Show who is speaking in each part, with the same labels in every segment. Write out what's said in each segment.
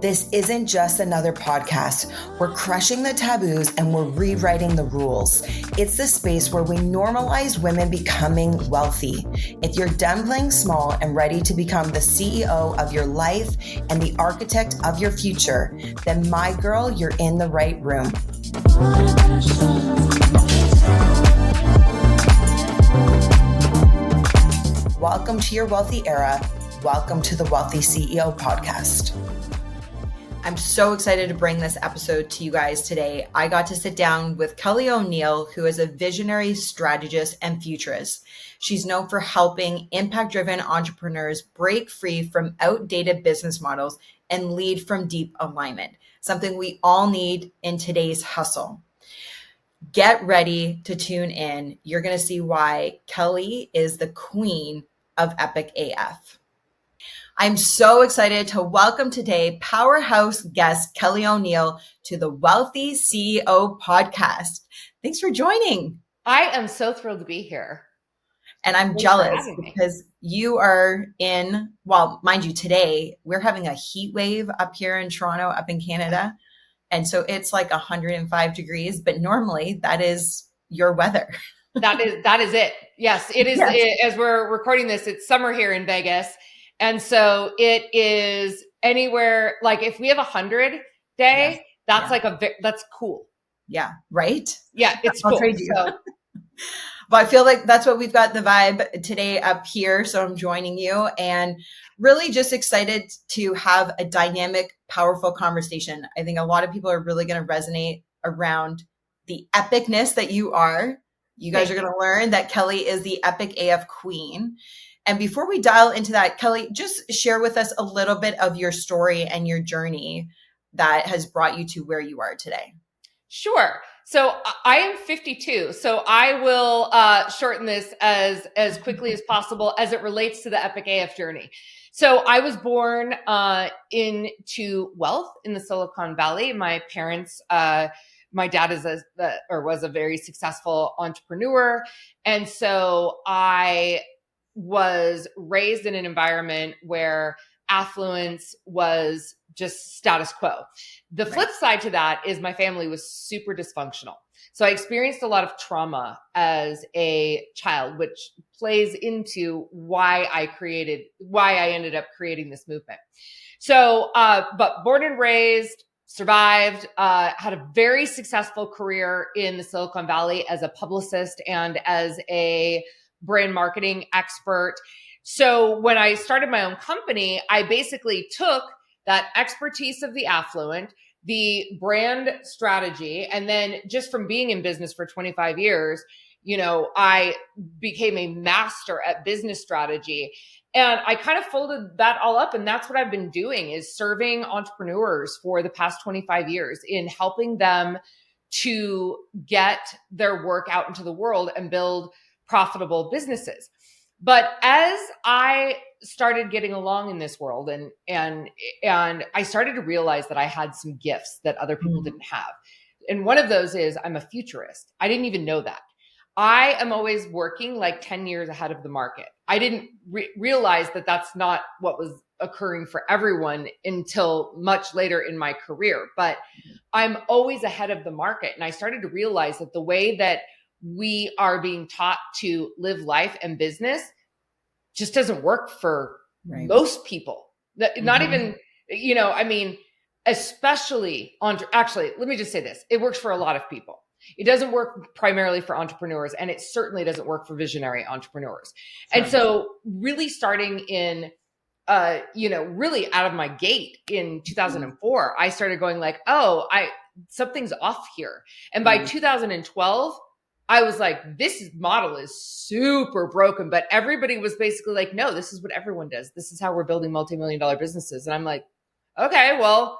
Speaker 1: This isn't just another podcast. We're crushing the taboos and we're rewriting the rules. It's the space where we normalize women becoming wealthy. If you're done playing small and ready to become the CEO of your life and the architect of your future, then my girl, you're in the right room. Welcome to your wealthy era. Welcome to the Wellthy CEO Podcast. I'm so excited to bring this episode to you guys today. I got to sit down with Kelly O'Neill, who is a visionary strategist and futurist. She's known for helping impact-driven entrepreneurs break free from outdated business models and lead from deep alignment, something we all need in today's hustle. Get ready to tune in. You're going to see why Kelly is the queen of Epic AF. I'm so excited to welcome today powerhouse guest Kelly O'Neill to the Wellthy CEO Podcast. Thanks for joining.
Speaker 2: I am so thrilled to be here.
Speaker 1: And I'm jealous because you are in, well, mind you, today we're having a heat wave up here in Toronto, up in Canada. And so it's like 105 degrees, but normally that is your weather.
Speaker 2: That is it. Yes, it is. Yes. As we're recording this, it's summer here in Vegas. And so it is anywhere, like if we have 100 day, yes. That's cool.
Speaker 1: Yeah. Right.
Speaker 2: Yeah. It's cool.
Speaker 1: Trade you. So. But I feel like that's what we've got the vibe today up here. So I'm joining you and really just excited to have a dynamic, powerful conversation. I think a lot of people are really going to resonate around the epicness that you are. You guys are going to learn that Kelly is the Epic AF queen. And before we dial into that, Kelly, just share with us a little bit of your story and your journey that has brought you to where you are today.
Speaker 2: Sure. So I am 52. So I will shorten this as quickly as possible as it relates to the Epic AF journey. So I was born into wealth in the Silicon Valley. My parents, my dad was a very successful entrepreneur. And so I was raised in an environment where affluence was just status quo. The flip side to that is my family was super dysfunctional. So I experienced a lot of trauma as a child, which plays into why I ended up creating this movement. So, but born and raised, survived, had a very successful career in the Silicon Valley as a publicist and as a brand marketing expert. So when I started my own company, I basically took that expertise of the affluent, the brand strategy, and then just from being in business for 25 years, I became a master at business strategy. And I kind of folded that all up. And that's what I've been doing is serving entrepreneurs for the past 25 years in helping them to get their work out into the world and build profitable businesses. But as I started getting along in this world and I started to realize that I had some gifts that other people didn't have. And one of those is I'm a futurist. I didn't even know that. I am always working like 10 years ahead of the market. I didn't realize that that's not what was occurring for everyone until much later in my career, but I'm always ahead of the market. And I started to realize that the way that we are being taught to live life and business just doesn't work for most people. Not even, especially actually, let me just say this. It works for a lot of people. It doesn't work primarily for entrepreneurs, and it certainly doesn't work for visionary entrepreneurs. Sure. And so really starting in, really out of my gate in 2004, I started going like, something's off here. And by 2012, I was like, this model is super broken, but everybody was basically like, no, this is what everyone does. This is how we're building multi-million-dollar businesses. And I'm like, okay, well,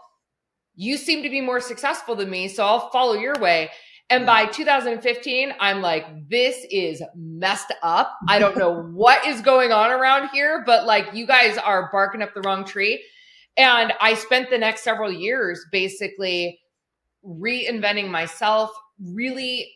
Speaker 2: you seem to be more successful than me, so I'll follow your way. And by 2015, I'm like, this is messed up. I don't know what is going on around here, but like you guys are barking up the wrong tree. And I spent the next several years basically reinventing myself, really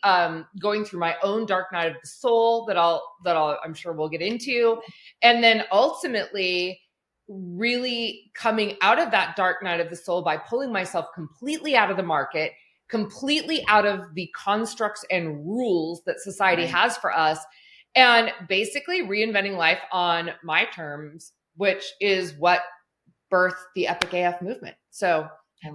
Speaker 2: going through my own dark night of the soul that I'm sure we'll get into. And then ultimately really coming out of that dark night of the soul by pulling myself completely out of the market, completely out of the constructs and rules that society has for us, and basically reinventing life on my terms, which is what birthed the Epic AF movement. So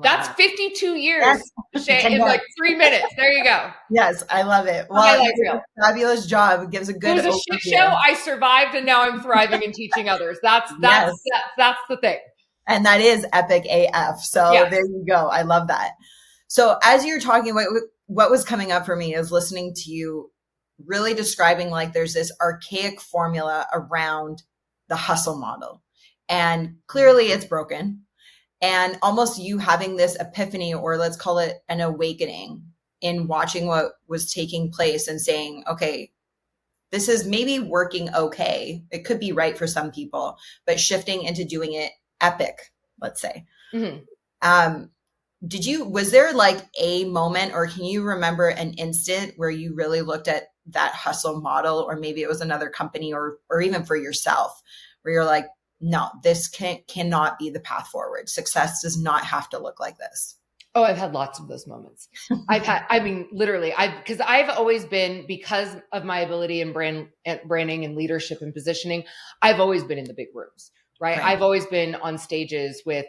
Speaker 2: that's 52 years, Shae, in like 3 minutes. There you go.
Speaker 1: Yes, I love it. Well, you did a fabulous job. It gives a good
Speaker 2: overview. It was a shit show. I survived, and now I'm thriving and teaching others. That's the thing.
Speaker 1: And that is Epic AF. So there you go. I love that. So as you're talking, what was coming up for me is listening to you really describing like there's this archaic formula around the hustle model. And clearly it's broken. And almost you having this epiphany, or let's call it an awakening, in watching what was taking place and saying, okay, this is maybe working okay. It could be right for some people, but shifting into doing it epic, let's say. Was there like a moment, or can you remember an instant where you really looked at that hustle model, or maybe it was another company, or even for yourself, where you're like, no, this cannot be the path forward. Success does not have to look like this.
Speaker 2: Oh, I've had lots of those moments. Because I've always been, because of my ability in branding and leadership and positioning, I've always been in the big rooms, right? I've always been on stages with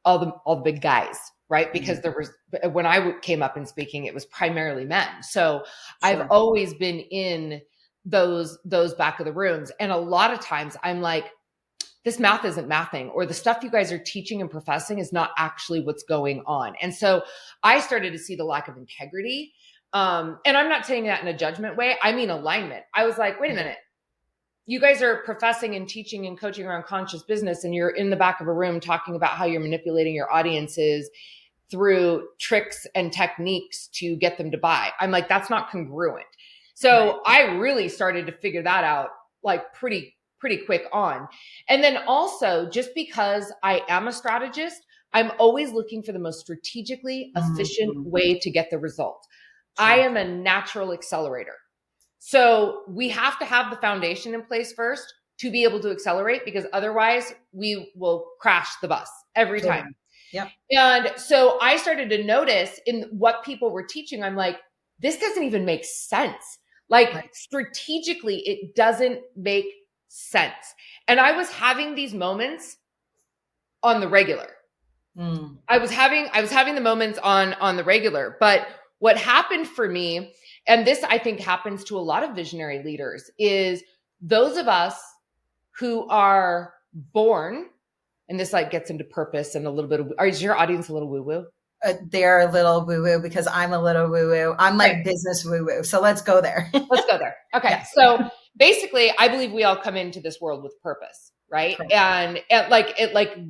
Speaker 2: all the big guys, right? Because there was, when I came up in speaking, it was primarily men. So I've always been in those back of the rooms. And a lot of times I'm like, this math isn't mathing, or the stuff you guys are teaching and professing is not actually what's going on. And so I started to see the lack of integrity. And I'm not saying that in a judgment way. I mean alignment. I was like, wait a minute. You guys are professing and teaching and coaching around conscious business, and you're in the back of a room talking about how you're manipulating your audiences through tricks and techniques to get them to buy. I'm like, that's not congruent. So I really started to figure that out like pretty quick on. And then also, just because I am a strategist, I'm always looking for the most strategically efficient way to get the result. I am a natural accelerator. So we have to have the foundation in place first to be able to accelerate, because otherwise we will crash the bus every time.
Speaker 1: Yep.
Speaker 2: And so I started to notice in what people were teaching, I'm like, this doesn't even make sense. Like strategically, it doesn't make sense. And I was having these moments on the regular. I was having the moments on the regular. But what happened for me, and this I think happens to a lot of visionary leaders, is those of us who are born, and this like gets into purpose and a little bit of, is your audience a little woo-woo?
Speaker 1: They're a little woo-woo because I'm a little woo-woo. I'm like business woo-woo. So let's go there.
Speaker 2: Let's go there. Okay. Yes. So basically, I believe we all come into this world with purpose, right? And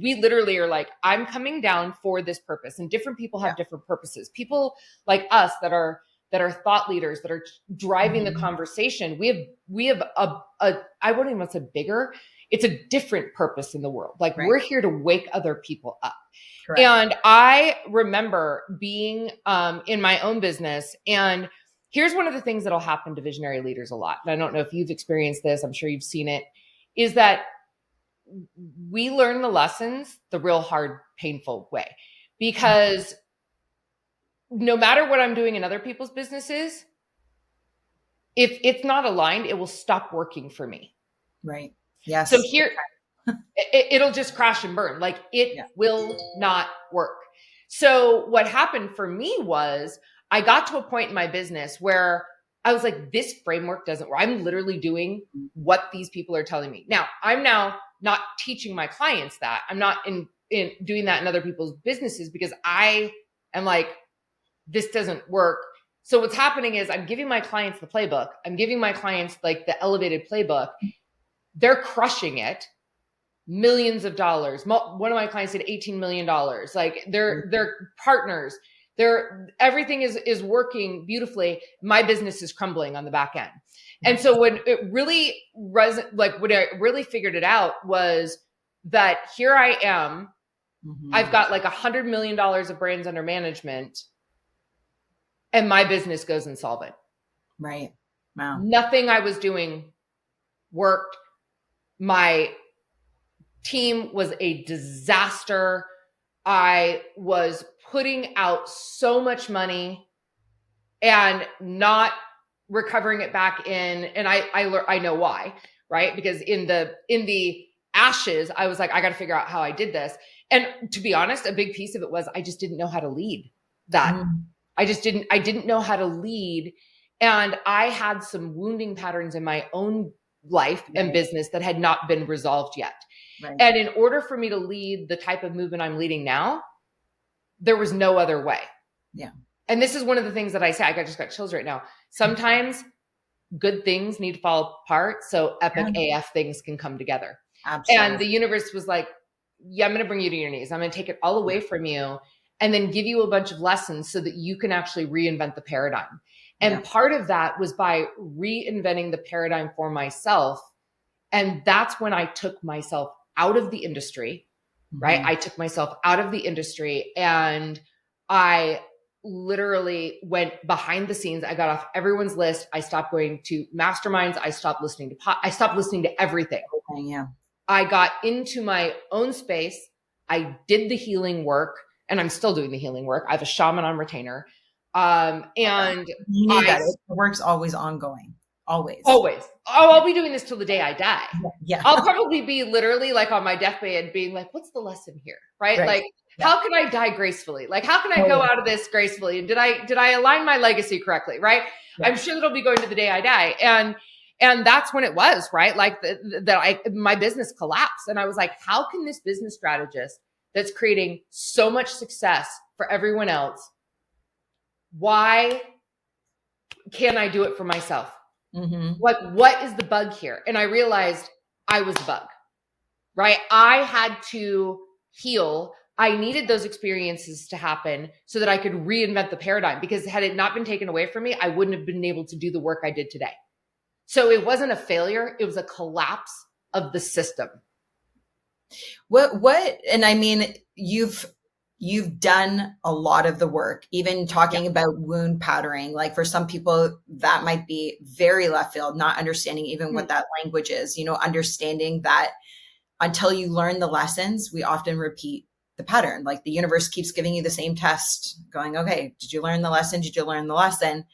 Speaker 2: we literally are like, I'm coming down for this purpose, and different people have different purposes. People like us that are thought leaders, that are driving the conversation. We have a I wouldn't even say bigger. It's a different purpose in the world. Like we're here to wake other people up. Correct. And I remember being in my own business, and here's one of the things that'll happen to visionary leaders a lot. And I don't know if you've experienced this. I'm sure you've seen it, is that we learn the lessons the real hard, painful way, because no matter what I'm doing in other people's businesses, if it's not aligned, it will stop working for me.
Speaker 1: Right. Yes.
Speaker 2: So here, it'll just crash and burn. Like it will not work. So what happened for me was I got to a point in my business where I was like, this framework doesn't work. I'm literally doing what these people are telling me. Now, I'm now not teaching my clients that. I'm not in doing that in other people's businesses, because I am like, this doesn't work. So what's happening is I'm giving my clients the playbook. I'm giving my clients like the elevated playbook. They're crushing it. Millions of dollars. One of my clients did $18 million. Like they're partners. Everything is working beautifully. My business is crumbling on the back end. And so when it really when I really figured it out was that here I am, I've got like $100 million of brands under management, and my business goes insolvent.
Speaker 1: Right. Wow.
Speaker 2: Nothing I was doing worked. My team was a disaster. I was putting out so much money and not recovering it back in. And I know why, right? Because in the ashes, I was like, I got to figure out how I did this. And to be honest, a big piece of it was I just didn't know how to lead that. I didn't know how to lead. And I had some wounding patterns in my own life and business that had not been resolved yet. Right. And in order for me to lead the type of movement I'm leading now, there was no other way.
Speaker 1: Yeah.
Speaker 2: And this is one of the things that I say, I just got chills right now. Sometimes good things need to fall apart so epic AF things can come together. Absolutely. And the universe was like, yeah, I'm going to bring you to your knees. I'm going to take it all away from you and then give you a bunch of lessons so that you can actually reinvent the paradigm. And part of that was by reinventing the paradigm for myself. And that's when I took myself out of the industry, right? I took myself out of the industry and I literally went behind the scenes. I got off everyone's list. I stopped going to masterminds. I stopped listening to everything.
Speaker 1: Yeah.
Speaker 2: I got into my own space. I did the healing work and I'm still doing the healing work. I have a shaman on retainer. And
Speaker 1: you need that. The work's always ongoing. Always.
Speaker 2: Oh, I'll be doing this till the day I die.
Speaker 1: Yeah.
Speaker 2: I'll probably be literally like on my deathbed being like, what's the lesson here? Right? Like, how can I die gracefully? Like, how can I go out of this gracefully? And did I align my legacy correctly? Right. Yeah. I'm sure that'll be going to the day I die. And that's when it was, right? Like my business collapsed. And I was like, how can this business strategist that's creating so much success for everyone else, why can't I do it for myself? What is the bug here? And I realized I was the bug, right? I had to heal. I needed those experiences to happen so that I could reinvent the paradigm, because had it not been taken away from me, I wouldn't have been able to do the work I did today. So it wasn't a failure. It was a collapse of the system.
Speaker 1: And I mean, you've done a lot of the work, even talking about wound patterning. Like for some people that might be very left field, not understanding even what that language is, understanding that until you learn the lessons, we often repeat the pattern. Like the universe keeps giving you the same test going, okay, did you learn the lesson? Did you learn the lesson?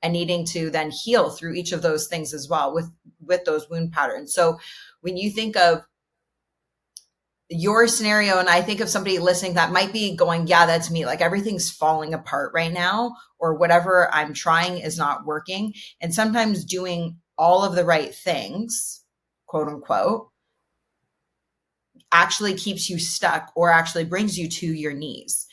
Speaker 1: And needing to then heal through each of those things as well with those wound patterns. So when you think of your scenario, and I think of somebody listening that might be going, yeah, that's me. Like everything's falling apart right now, or whatever I'm trying is not working. And sometimes doing all of the right things, quote unquote, actually keeps you stuck or actually brings you to your knees.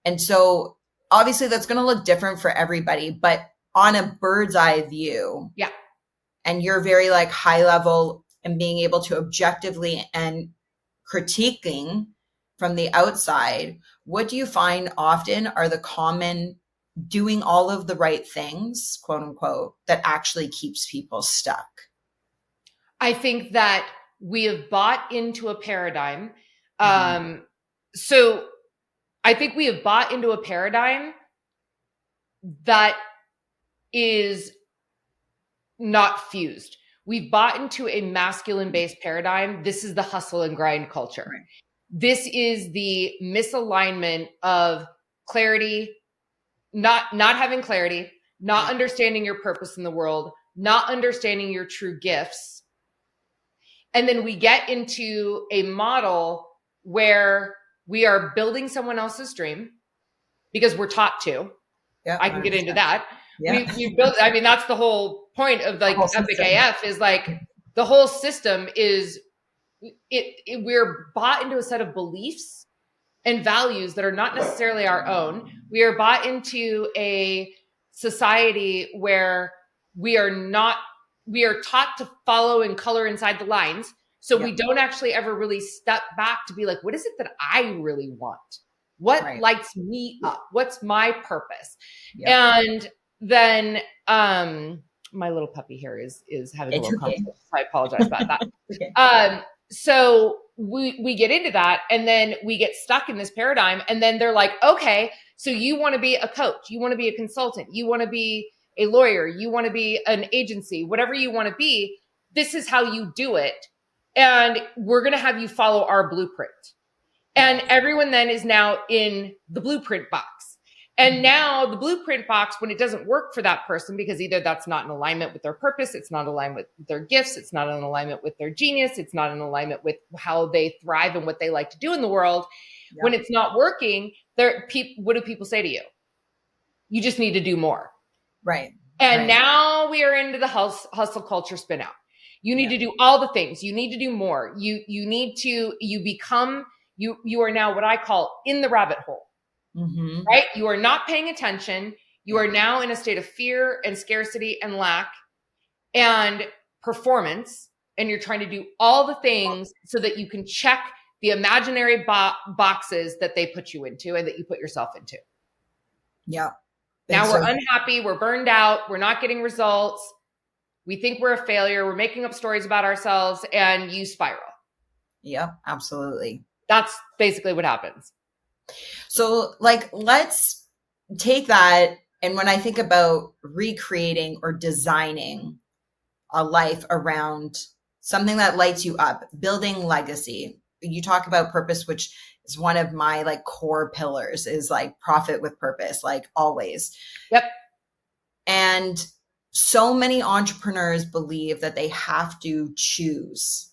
Speaker 1: And so obviously that's going to look different for everybody, but on a bird's eye view.
Speaker 2: Yeah.
Speaker 1: And you're very like high level and being able to objectively and critiquing from the outside, what do you find often are the common doing all of the right things, quote unquote, that actually keeps people stuck?
Speaker 2: I think that we have bought into a paradigm. So I think we have bought into a paradigm that is not fused. We've bought into a masculine-based paradigm. This is the hustle and grind culture. Right. This is the misalignment of clarity, not having clarity, not understanding your purpose in the world, not understanding your true gifts. And then we get into a model where we are building someone else's dream because we're taught to. Yeah, I can get into that. Yeah. We build, I mean, that's the whole point of like Epic AF is like the whole system is we're bought into a set of beliefs and values that are not necessarily our own. We are bought into a society where we are taught to follow and color inside the lines. So we don't actually ever really step back to be like, what is it that I really want? What lights me up? What's my purpose? And then my little puppy here is having a little conflict. So I apologize about that. Okay. So we get into that and then we get stuck in this paradigm, and then they're like, okay, so you want to be a coach, you want to be a consultant, you want to be a lawyer, you want to be an agency, whatever you want to be, this is how you do it. and we're going to have you follow our blueprint. And everyone then is now in the blueprint box. And now the blueprint box, when it doesn't work for that person, because either that's not in alignment with their purpose, it's not in alignment with their gifts, it's not in alignment with their genius, it's not in alignment with how they thrive and what they like to do in the world. Yeah. When it's not working, what do people say to you? You just need to do more.
Speaker 1: Right.
Speaker 2: And now we are into the hustle culture spin out. You need to do all the things. You need to do more. You are now what I call in the rabbit hole, right? You are not paying attention. You are now in a state of fear and scarcity and lack and performance. And you're trying to do all the things so that you can check the imaginary boxes that they put you into and that you put yourself into.
Speaker 1: Yeah.
Speaker 2: Now we're unhappy. We're burned out. We're not getting results. We think we're a failure. We're making up stories about ourselves, and you spiral.
Speaker 1: Yeah, absolutely.
Speaker 2: That's basically what happens.
Speaker 1: So let's take that. And when I think about recreating or designing a life around something that lights you up, building legacy, you talk about purpose, which is one of my core pillars, is profit with purpose, always.
Speaker 2: Yep.
Speaker 1: And so many entrepreneurs believe that they have to choose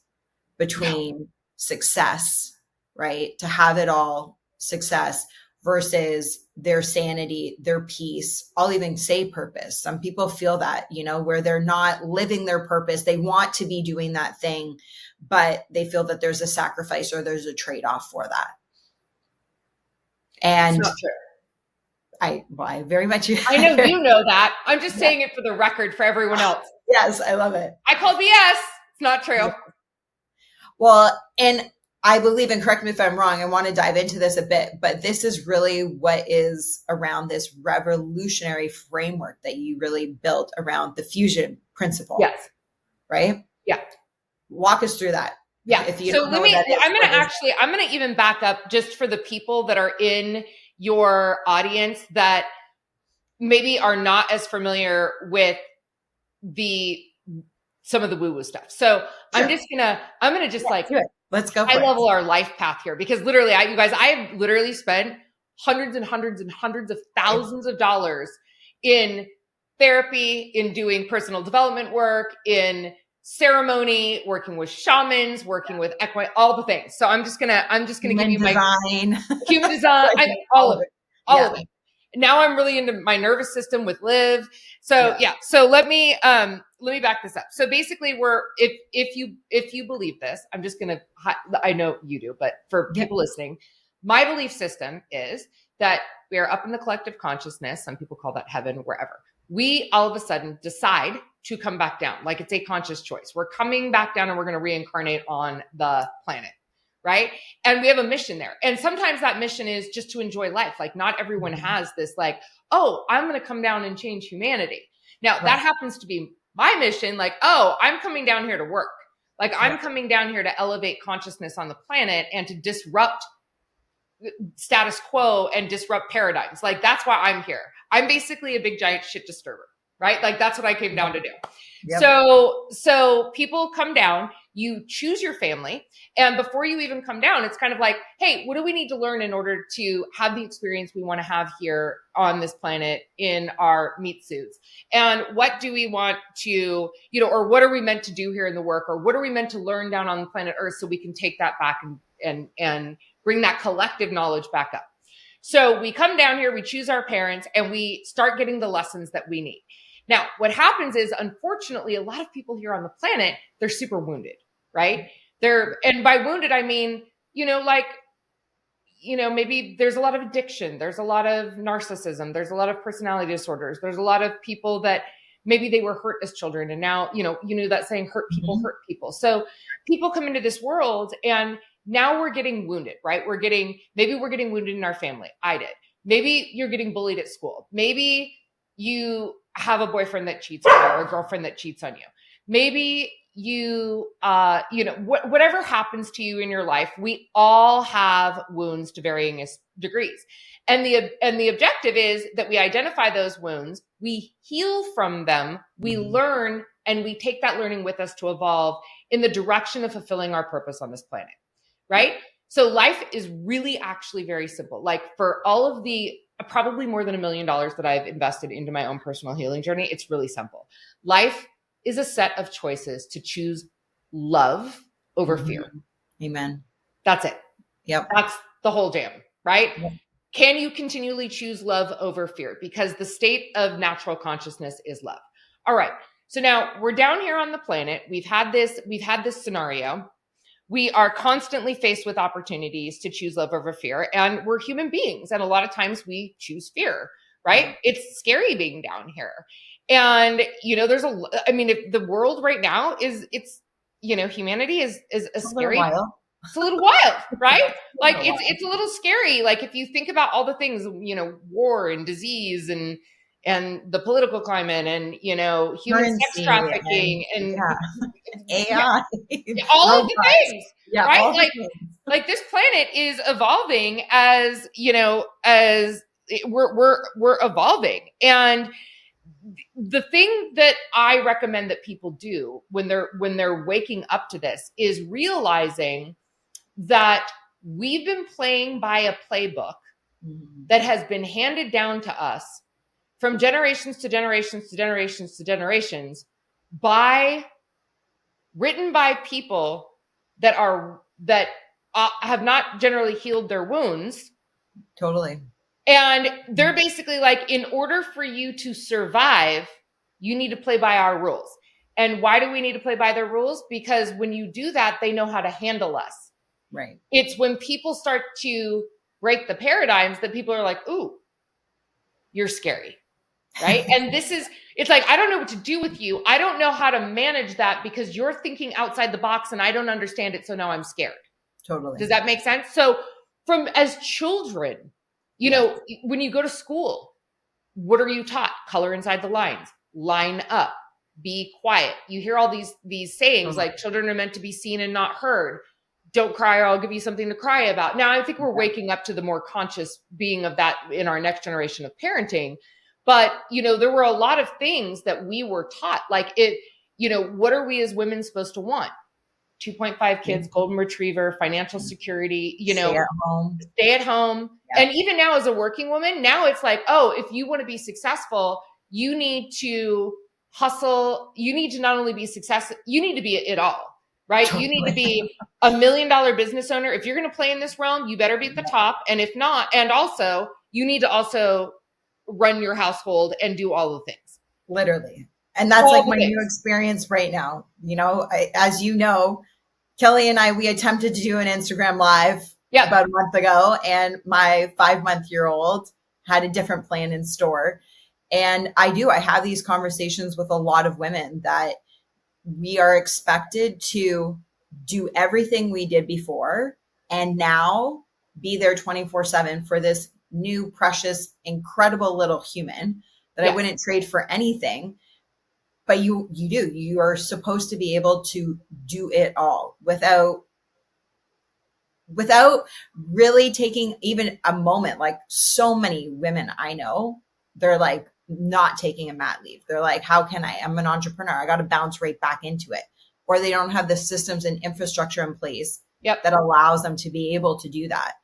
Speaker 1: between success, right? To have it all, success, versus their sanity, their peace. I'll even say purpose. Some people feel that, where they're not living their purpose. They want to be doing that thing, but they feel that there's a sacrifice or there's a trade-off for that. And
Speaker 2: it's not true.
Speaker 1: I very much.
Speaker 2: I know you know that. I'm just saying it for the record for everyone else.
Speaker 1: Yes, I love it.
Speaker 2: I call BS. It's not true. Yeah.
Speaker 1: Well, and I believe, and correct me if I'm wrong, I want to dive into this a bit, but this is really what is around this revolutionary framework that you really built around the fusion principle.
Speaker 2: Yes.
Speaker 1: Right?
Speaker 2: Yeah.
Speaker 1: Walk us through that.
Speaker 2: Yeah. So I'm going to even back up just for the people that are in your audience that maybe are not as familiar with some of the woo-woo stuff. So sure. I'm going to just do it.
Speaker 1: Let's go.
Speaker 2: I level our life path here, because literally I have literally spent hundreds and hundreds and hundreds of thousands of dollars in therapy, in doing personal development work, in ceremony, working with shamans, working with equine, all the things. So I'm just gonna give you my human design, all of it. Now I'm really into my nervous system with Liv. So So let me back this up. So basically, if you believe this, I know you do, but for people listening, my belief system is that we are up in the collective consciousness. Some people call that heaven, wherever. We all of a sudden decide to come back down. It's a conscious choice. We're coming back down and we're going to reincarnate on the planet. Right. And we have a mission there. And sometimes that mission is just to enjoy life. Not everyone has this I'm going to come down and change humanity. Now that happens to be my mission. I'm coming down here to work. I'm coming down here to elevate consciousness on the planet and to disrupt status quo and disrupt paradigms. That's why I'm here. I'm basically a big giant shit disturber, right? That's what I came down to do. Yep. So people come down, you choose your family. And before you even come down, it's kind of hey, what do we need to learn in order to have the experience we want to have here on this planet in our meat suits? And what do we want to, or what are we meant to do here in the work? Or what are we meant to learn down on planet Earth so we can take that back and bring that collective knowledge back up? So we come down here, we choose our parents, and we start getting the lessons that we need. Now, what happens is, unfortunately, a lot of people here on the planet, they're super wounded, right? And by wounded, I mean, maybe there's a lot of addiction. There's a lot of narcissism. There's a lot of personality disorders. There's a lot of people that maybe they were hurt as children. And now, you knew that saying, hurt people, hurt people. So people come into this world and now we're getting wounded, right? Maybe we're getting wounded in our family. I did. Maybe you're getting bullied at school. Maybe you have a boyfriend that cheats on you or a girlfriend that cheats on you. Maybe you, whatever happens to you in your life, we all have wounds to varying degrees. And the objective is that we identify those wounds, we heal from them, we learn and we take that learning with us to evolve in the direction of fulfilling our purpose on this planet, right? So life is really actually very simple. Like for all of the probably more than $1 million that I've invested into my own personal healing journey, it's really simple. Life is a set of choices to choose love over fear.
Speaker 1: Amen.
Speaker 2: That's it.
Speaker 1: Yep.
Speaker 2: That's the whole jam, right?
Speaker 1: Yep.
Speaker 2: Can you continually choose love over fear? Because the state of natural consciousness is love. All right. So now we're down here on the planet. We've had this scenario. We are constantly faced with opportunities to choose love over fear, and we're human beings. And a lot of times we choose fear, right? It's scary being down here. And, if the world right now humanity is a scary, it's a little wild, right? Like it's a little scary. Like if you think about all the things, war and disease and the political climate and, human sex trafficking and AI, all of the things, right? Like this planet is evolving as we're evolving. And the thing that I recommend that people do when they're waking up to this is realizing that we've been playing by a playbook that has been handed down to us from generations to generations to generations to generations written by people that have not generally healed their wounds.
Speaker 1: Totally.
Speaker 2: And they're basically like, in order for you to survive, you need to play by our rules. And why do we need to play by their rules? Because when you do that, they know how to handle us.
Speaker 1: Right.
Speaker 2: It's when people start to break the paradigms that people are like, ooh, you're scary. Right. And it's like, I don't know what to do with you. I don't know how to manage that because you're thinking outside the box and I don't understand it. So now I'm scared.
Speaker 1: Totally.
Speaker 2: Does that make sense? So as children, when you go to school, what are you taught? Color inside the lines, line up, be quiet. You hear all these sayings like children are meant to be seen and not heard. Don't cry or I'll give you something to cry about. Now, I think we're waking up to the more conscious being of that in our next generation of parenting. But, there were a lot of things that we were taught, like what are we as women supposed to want? 2.5 kids, golden retriever, financial security, stay at home. Yeah. And even now as a working woman, now it's like, oh, if you want to be successful, you need to hustle. You need to not only be successful, you need to be it all, right? Totally. You need to be $1 million business owner. If you're going to play in this realm, you better be at the top. And if not, and also you need to also run your household and do all the things.
Speaker 1: Literally. And that's all like my new experience right now. As you know, Kelly and I, we attempted to do an Instagram live about a month ago, and my 5-month-old had a different plan in store. And I have these conversations with a lot of women that we are expected to do everything we did before and now be there 24/7 for this new, precious, incredible little human that I wouldn't trade for anything. But you are supposed to be able to do it all without really taking even a moment. Like so many women I know, they're like not taking a mat leave. They're like, how can I'm an entrepreneur. I got to bounce right back into it. Or they don't have the systems and infrastructure in place that allows them to be able to do that.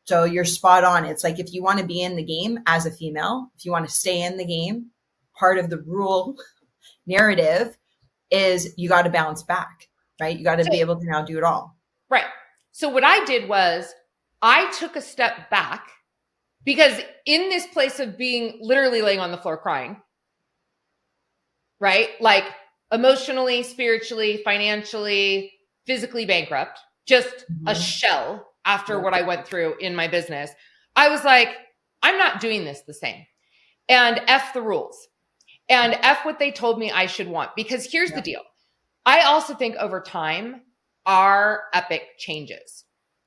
Speaker 1: So you're spot on. It's like, if you want to be in the game as a female, if you want to stay in the game, part of the rule narrative is you got to bounce back, right? You got to be able to now do it all.
Speaker 2: Right. So what I did was I took a step back because in this place of being literally laying on the floor crying, right? Like emotionally, spiritually, financially, physically bankrupt, just a shell after what I went through in my business. I was like, I'm not doing this the same. And F the rules. And F what they told me I should want. Because here's the deal. I also think over time, our epic changes,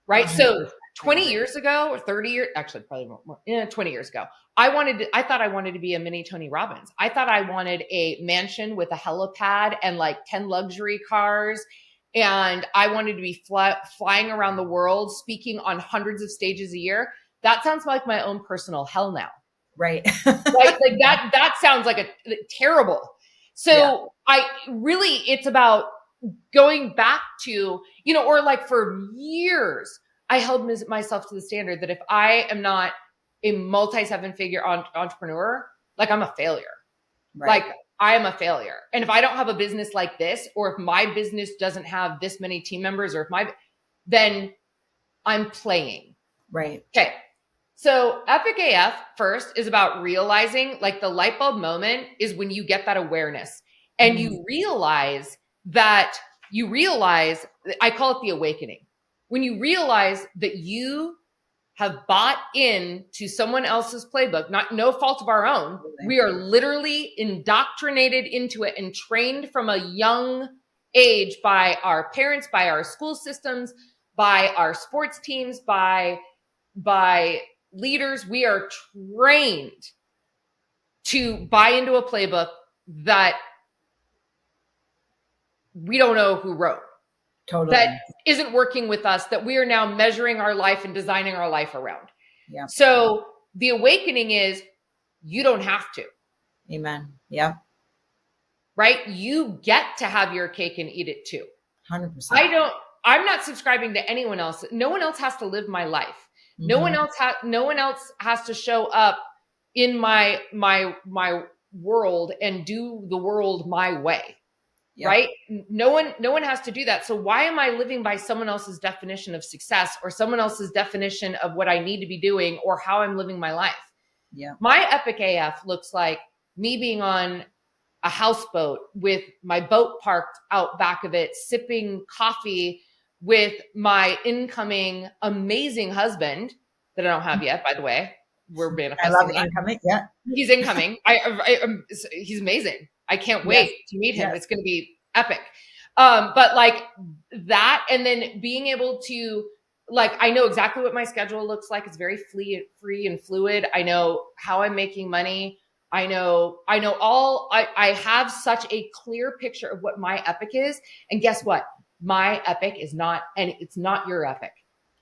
Speaker 2: right? So 20 years ago or 30 years, actually probably more, 20 years ago, I thought I wanted to be a mini Tony Robbins. I thought I wanted a mansion with a helipad and like 10 luxury cars. And I wanted to be flying around the world, speaking on hundreds of stages a year. That sounds like my own personal hell now.
Speaker 1: Right.
Speaker 2: Right. Like that sounds like a terrible. So it's about going back to, or like for years, I held myself to the standard that if I am not a multi-7-figure entrepreneur, like I'm a failure. Like I am a failure. And if I don't have a business like this, or if my business doesn't have this many team members, or then I'm playing.
Speaker 1: Right.
Speaker 2: Okay. So Epic AF first is about realizing, like, the light bulb moment is when you get that awareness and you realize, I call it the awakening. When you realize that you have bought into someone else's playbook, no fault of our own. We are literally indoctrinated into it and trained from a young age by our parents, by our school systems, by our sports teams, by leaders. We are trained to buy into a playbook that we don't know who wrote.
Speaker 1: Totally.
Speaker 2: That isn't working with us, that we are now measuring our life and designing our life around.
Speaker 1: Yeah.
Speaker 2: So the awakening is you don't have to.
Speaker 1: Amen. Yeah.
Speaker 2: Right? You get to have your cake and eat it too.
Speaker 1: 100%.
Speaker 2: I'm not subscribing to anyone else. No one else has to live my life. No one else has to show up in my world and do the world my way. Yep. Right? No one has to do that. So why am I living by someone else's definition of success, or someone else's definition of what I need to be doing, or how I'm living my life?
Speaker 1: Yeah.
Speaker 2: My Epic AF looks like me being on a houseboat with my boat parked out back of it, sipping coffee with my incoming amazing husband that I don't have yet, by the way. We're manifesting.
Speaker 1: I love incoming. Yeah.
Speaker 2: He's incoming. He's amazing. I can't wait to meet him. Yes. It's going to be epic. But like that, and then being able to, like, I know exactly what my schedule looks like. It's very free and fluid. I know how I'm making money. I have such a clear picture of what my epic is. And guess what? My epic is not, and it's not your epic,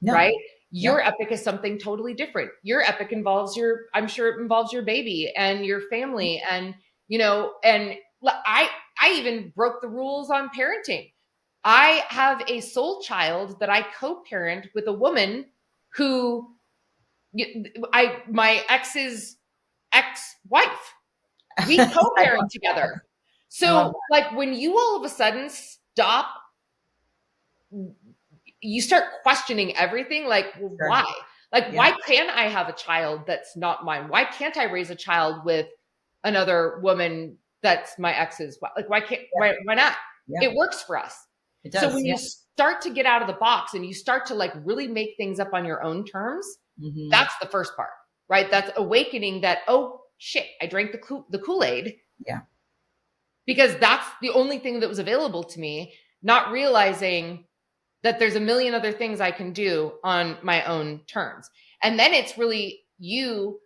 Speaker 2: right? Your epic is something totally different. Your epic involves I'm sure it involves your baby and your family, and and I even broke the rules on parenting. I have a soul child that I co-parent with a woman who my ex's ex-wife. We co-parent together. So like when you all of a sudden stop, you start questioning everything. Like, well, why? Like, why can't I have a child that's not mine? Why can't I raise a child with another woman that's my ex's? Like, why not? Yeah. It works for us. It does, so when you start to get out of the box and you start to like really make things up on your own terms, that's the first part, right? That's awakening that, oh shit, I drank the Kool-Aid.
Speaker 1: Yeah.
Speaker 2: Because that's the only thing that was available to me, not realizing that there's a million other things I can do on my own terms. And then it's really you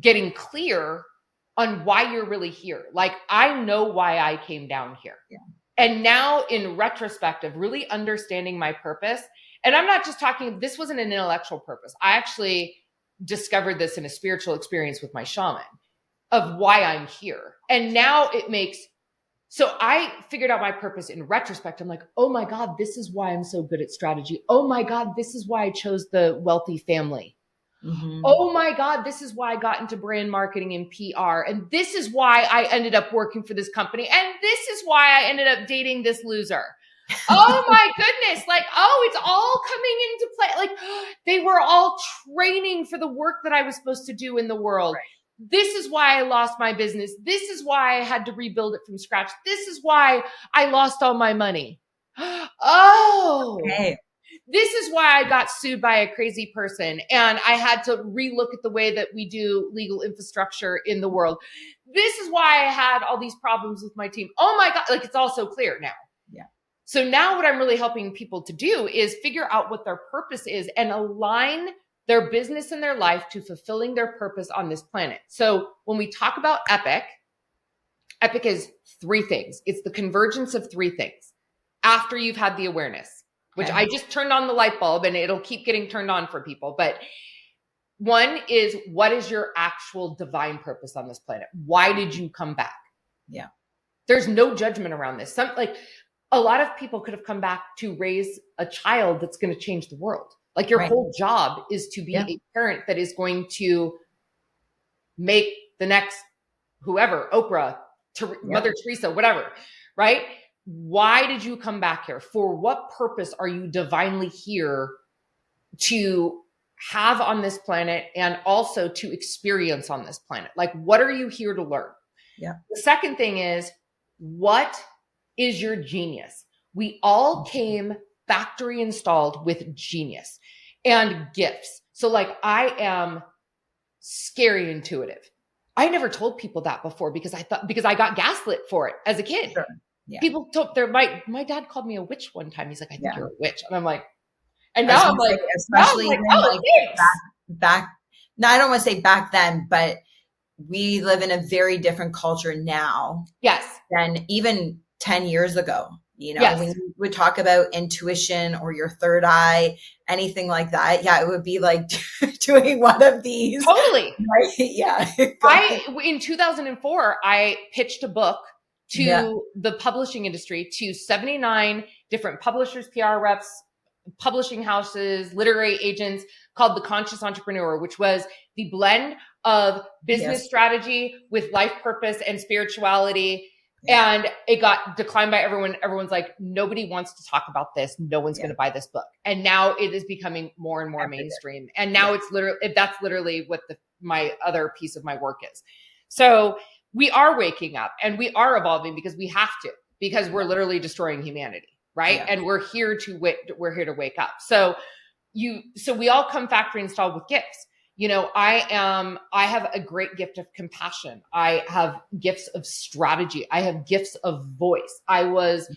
Speaker 2: getting clear on why you're really here. Like, I know why I came down here. Yeah. And now in retrospective, really understanding my purpose. And I'm not just talking, this wasn't an intellectual purpose. I actually discovered this in a spiritual experience with my shaman of why I'm here. And now it makes, so I figured out my purpose in retrospect. I'm like, oh my God, this is why I'm so good at strategy. Oh my God, this is why I chose the Wellthy family. Oh my God, this is why I got into brand marketing and PR. And this is why I ended up working for this company. And this is why I ended up dating this loser. Oh my goodness. Like, oh, it's all coming into play. Like, they were all training for the work that I was supposed to do in the world. Right. This is why I lost my business. This is why I had to rebuild it from scratch. This is why I lost all my money. Oh, okay. This is why I got sued by a crazy person and I had to relook at the way that we do legal infrastructure in the world. This is why I had all these problems with my team. Oh my God. Like, it's all so clear now.
Speaker 1: Yeah.
Speaker 2: So now what I'm really helping people to do is figure out what their purpose is and align their business and their life to fulfilling their purpose on this planet. So when we talk about epic is three things. It's the convergence of three things after you've had the awareness, which I just turned on the light bulb and it'll keep getting turned on for people. But one is, what is your actual divine purpose on this planet? Why did you come back?
Speaker 1: Yeah.
Speaker 2: There's no judgment around this. A lot of people could have come back to raise a child that's going to change the world. Like your whole job is to be a parent that is going to make the next whoever, Oprah, Mother Teresa, whatever, right? Why did you come back here? For what purpose are you divinely here to have on this planet and also to experience on this planet? Like, what are you here to learn?
Speaker 1: Yeah.
Speaker 2: The second thing is, what is your genius? We all came factory installed with genius and gifts. So like, I am scary intuitive. I never told people that before because I got gaslit for it as a kid.
Speaker 1: Sure. Yeah.
Speaker 2: People told my dad called me a witch one time. He's like, I think you're a witch. And I'm like, and now I'm like,
Speaker 1: especially
Speaker 2: oh,
Speaker 1: back, no, I don't want to say back then, but we live in a very different culture now.
Speaker 2: Yes.
Speaker 1: Than even 10 years ago. When you would talk about intuition or your third eye, anything like that. Yeah. It would be like doing one of these.
Speaker 2: Totally.
Speaker 1: Right? Yeah.
Speaker 2: In 2004, I pitched a book to the publishing industry, to 79 different publishers, PR reps, publishing houses, literary agents, called The Conscious Entrepreneur, which was the blend of business strategy with life purpose and spirituality. And it got declined by everyone. Everyone's like, nobody wants to talk about this. No one's going to buy this book. And now it is becoming more and more mainstream. And now that's literally what my other piece of my work is. So we are waking up and we are evolving because we have to, because we're literally destroying humanity. Right. Yeah. And we're here to wake up. So we all come factory installed with gifts. I have a great gift of compassion. I have gifts of strategy. I have gifts of voice. I was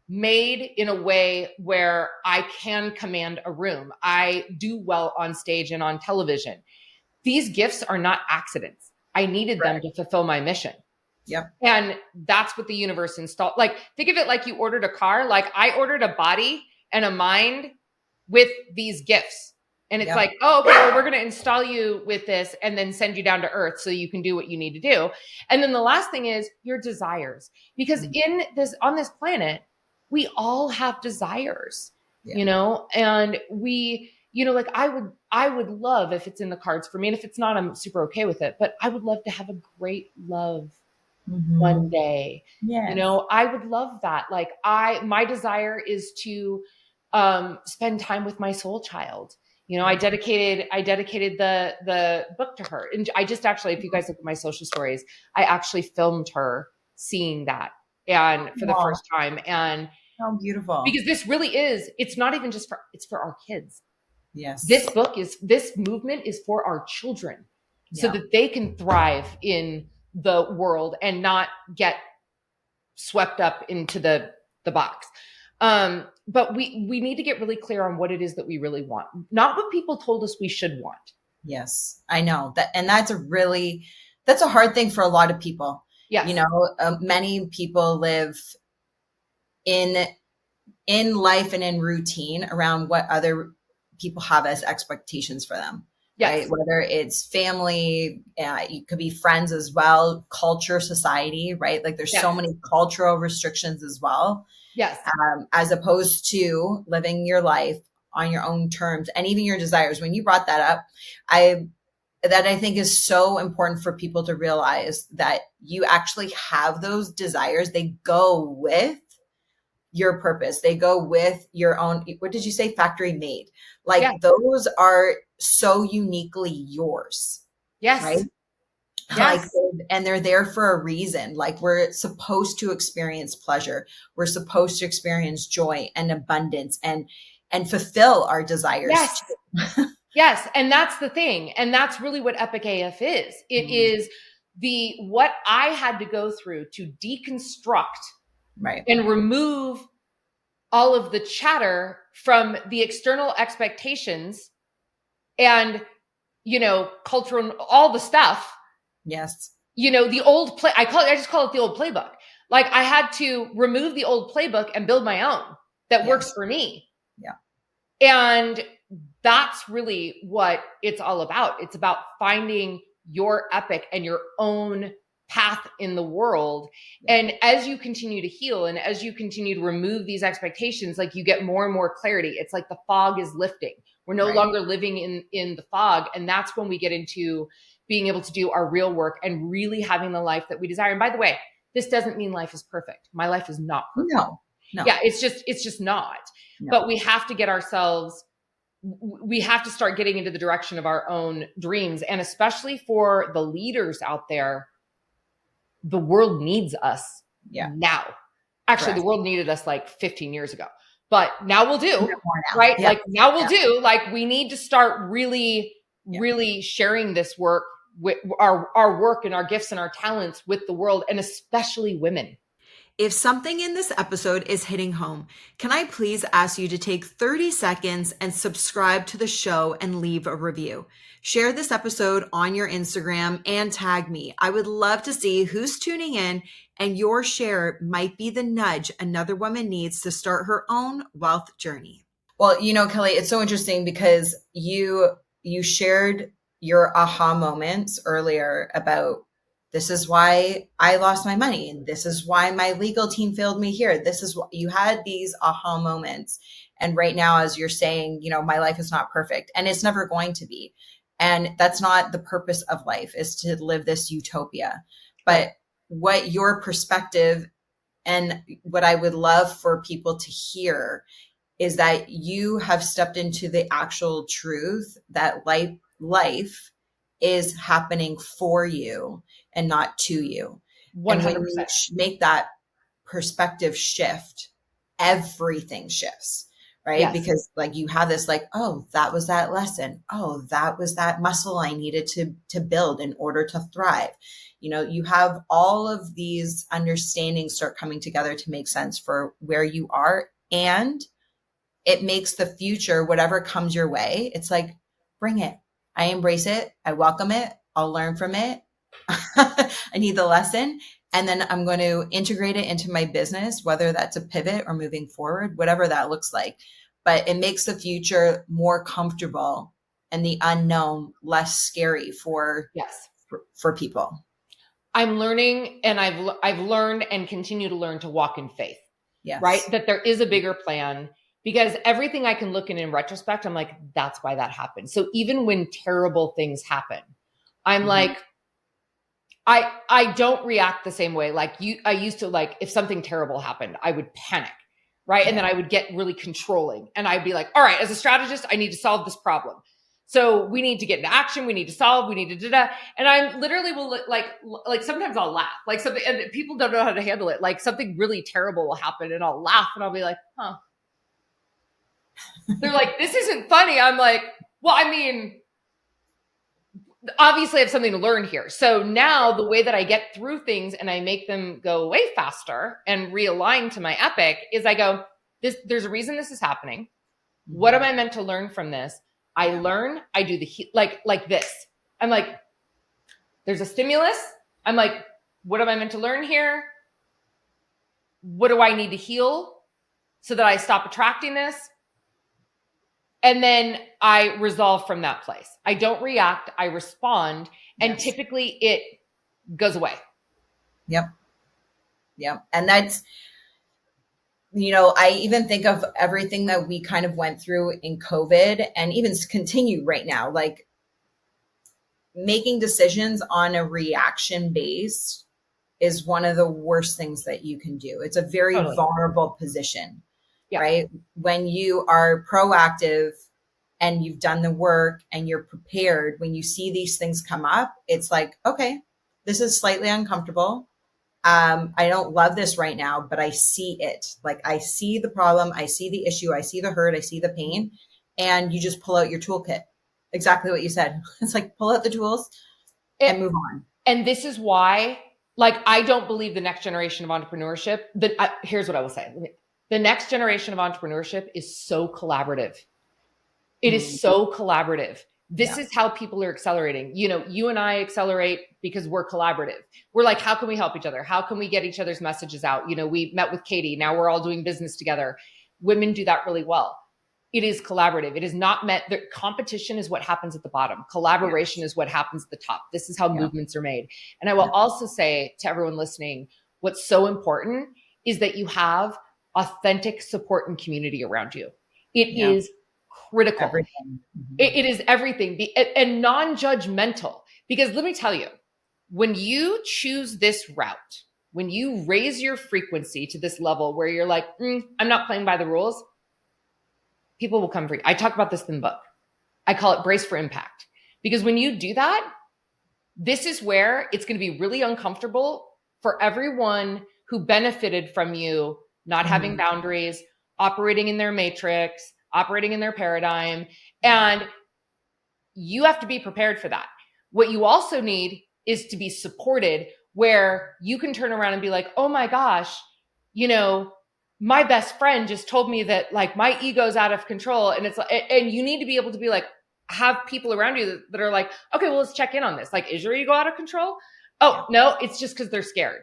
Speaker 2: made in a way where I can command a room. I do well on stage and on television. These gifts are not accidents. I needed them to fulfill my mission.
Speaker 1: Yep.
Speaker 2: And that's what the universe installed. Like, think of it like you ordered a car. Like, I ordered a body and a mind with these gifts. And it's like, oh, okay, well, we're going to install you with this and then send you down to earth so you can do what you need to do. And then the last thing is your desires, because on this planet, we all have desires, and we, like I would love, if it's in the cards for me, and if it's not, I'm super okay with it, but I would love to have a great love one day. Yes. I would love that. Like my desire is to spend time with my soul child. I dedicated the book to her. And I just actually, if you guys look at my social stories, I actually filmed her seeing that and for the first time. And
Speaker 1: how beautiful.
Speaker 2: Because this really is, it's not even just it's for our kids.
Speaker 1: Yes.
Speaker 2: This movement is for our children so that they can thrive in the world and not get swept up into the box. But we need to get really clear on what it is that we really want, not what people told us we should want.
Speaker 1: Yes, I know that. And that's a hard thing for a lot of people.
Speaker 2: Yes.
Speaker 1: Many people live in life and in routine around what other people have as expectations for them. Yes. Right? Whether it's family, it could be friends as well, culture, society, right? Like there's so many cultural restrictions as well.
Speaker 2: Yes.
Speaker 1: As opposed to living your life on your own terms and even your desires. When you brought that up, I think is so important for people to realize that you actually have those desires. They go with your purpose. They go with your own, what did you say? Factory made. Like those are so uniquely yours.
Speaker 2: Yes.
Speaker 1: Right. Yes. And they're there for a reason. Like we're supposed to experience pleasure. We're supposed to experience joy and abundance and fulfill our desires.
Speaker 2: Yes. Yes. And that's the thing. And that's really what Epic AF is. It is what I had to go through to deconstruct and remove all of the chatter from the external expectations and, cultural, all the stuff.
Speaker 1: Yes.
Speaker 2: The old play, I just call it the old playbook. Like I had to remove the old playbook and build my own that works for me.
Speaker 1: Yeah.
Speaker 2: And that's really what it's all about. It's about finding your epic and your own path in the world. And as you continue to heal and as you continue to remove these expectations, like you get more and more clarity. It's like the fog is lifting. We're no longer living in the fog. And that's when we get into being able to do our real work and really having the life that we desire. And by the way, this doesn't mean life is perfect. My life is not perfect.
Speaker 1: No.
Speaker 2: Yeah, it's just not. No. But we have to get ourselves, we have to start getting into the direction of our own dreams. And especially for the leaders out there, the world needs us now. Actually, the world needed us like 15 years ago, but now we'll do, right? Yeah. Like now we'll do, like we need to start really sharing this work with our work and our gifts and our talents with the world, and especially women.
Speaker 1: If something in this episode is hitting home, can I please ask you to take 30 seconds and subscribe to the show and leave a review? Share this episode on your Instagram and tag me. I would love to see who's tuning in, and your share might be the nudge another woman needs to start her own wealth journey. Well, you know, Kelly, it's so interesting because you shared your aha moments earlier about this is why I lost my money. And this is why my legal team failed me here. This is what you had, these aha moments. And right now, as you're saying, you know, my life is not perfect and it's never going to be. And that's not the purpose of life, is to live this utopia. But what your perspective and what I would love for people to hear is that you have stepped into the actual truth that life is happening for you and not to you. 100%. And when you make that perspective shift, everything shifts, right? Yes. Because like you have this like, oh, that was that lesson. Oh, that was that muscle I needed to build in order to thrive. You know, you have all of these understandings start coming together to make sense for where you are. And it makes the future, whatever comes your way, it's like, bring it. I embrace it. I welcome it. I'll learn from it. I need the lesson. And then I'm going to integrate it into my business, whether that's a pivot or moving forward, whatever that looks like. But it makes the future more comfortable and the unknown less scary for people.
Speaker 2: I'm learning, and I've learned and continue to learn to walk in faith. Yes. Right? That there is a bigger plan. Because everything I can look in retrospect, I'm like, that's why that happened. So even when terrible things happen, I'm like, I don't react the same way. Like I used to, like, if something terrible happened, I would panic, right? Yeah. And then I would get really controlling, and I'd be like, all right, as a strategist, I need to solve this problem. So we need to get into action. We need to solve, we need to do that. And I literally will like sometimes I'll laugh, like something, and people don't know how to handle it. Like something really terrible will happen and I'll laugh and I'll be like, huh. They're like, this isn't funny. I'm like, well, I mean, obviously I have something to learn here. So now the way that I get through things and I make them go way faster and realign to my epic is I go, there's a reason this is happening. What am I meant to learn from this? I learn, I do like this. I'm like, there's a stimulus. I'm like, what am I meant to learn here? What do I need to heal so that I stop attracting this? And then I resolve from that place. I don't react, I respond. And typically it goes away.
Speaker 1: Yep. And that's, you know, I even think of everything that we kind of went through in COVID and even continue right now, like making decisions on a reaction base is one of the worst things that you can do. It's a very vulnerable position. Yeah. Right? When you are proactive and you've done the work and you're prepared, when you see these things come up, it's like, okay, this is slightly uncomfortable. I don't love this right now, but I see it. Like I see the problem. I see the issue. I see the hurt. I see the pain. And you just pull out your toolkit. Exactly what you said. It's like, pull out the tools and move on.
Speaker 2: And this is why, like, I don't believe the next generation of entrepreneurship. Here's what I will say. The next generation of entrepreneurship is so collaborative. It is so collaborative. This is how people are accelerating. You know, you and I accelerate because we're collaborative. We're like, how can we help each other? How can we get each other's messages out? You know, we met with Katie. Now we're all doing business together. Women do that really well. it is collaborative. It is not meant that competition is what happens at the bottom. Collaboration is what happens at the top. This is how movements are made. And I will also say to everyone listening, what's so important is that you have authentic support and community around you. It is critical.
Speaker 1: Everything.
Speaker 2: It is everything, and non-judgmental. Because let me tell you, when you choose this route, when you raise your frequency to this level where you're like, I'm not playing by the rules, people will come for you. I talk about this in the book. I call it brace for impact. Because when you do that, this is where it's going to be really uncomfortable for everyone who benefited from you not having boundaries, operating in their matrix, operating in their paradigm. And you have to be prepared for that. What you also need is to be supported where you can turn around and be like, oh my gosh, my best friend just told me that like my ego's out of control. And it's like, and you need to be able to be like, have people around you that are like, okay, well, let's check in on this. Like, is your ego out of control? Oh, no, it's just because they're scared.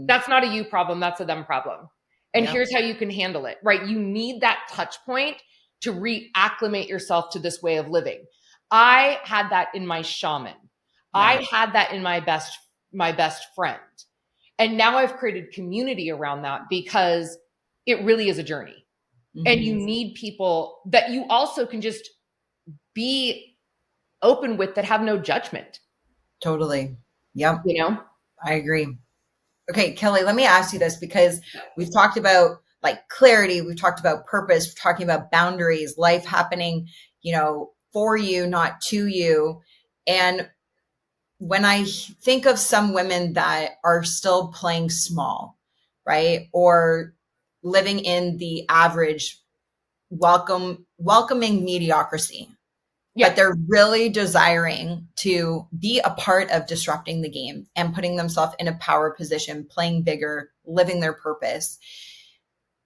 Speaker 2: That's not a you problem. That's a them problem. And here's how you can handle it, right? You need that touch point to reacclimate yourself to this way of living. I had that in my shaman. I had that in my best friend. And now I've created community around that because it really is a journey. And you need people that you also can just be open with that have no judgment.
Speaker 1: Totally. Yep. I agree. Okay, Kelly, let me ask you this because we've talked about like clarity. We've talked about purpose. We're talking about boundaries, life happening, for you, not to you. And when I think of some women that are still playing small, right? Or living in the average, welcoming mediocrity, but they're really desiring to be a part of disrupting the game and putting themselves in a power position, playing bigger, living their purpose.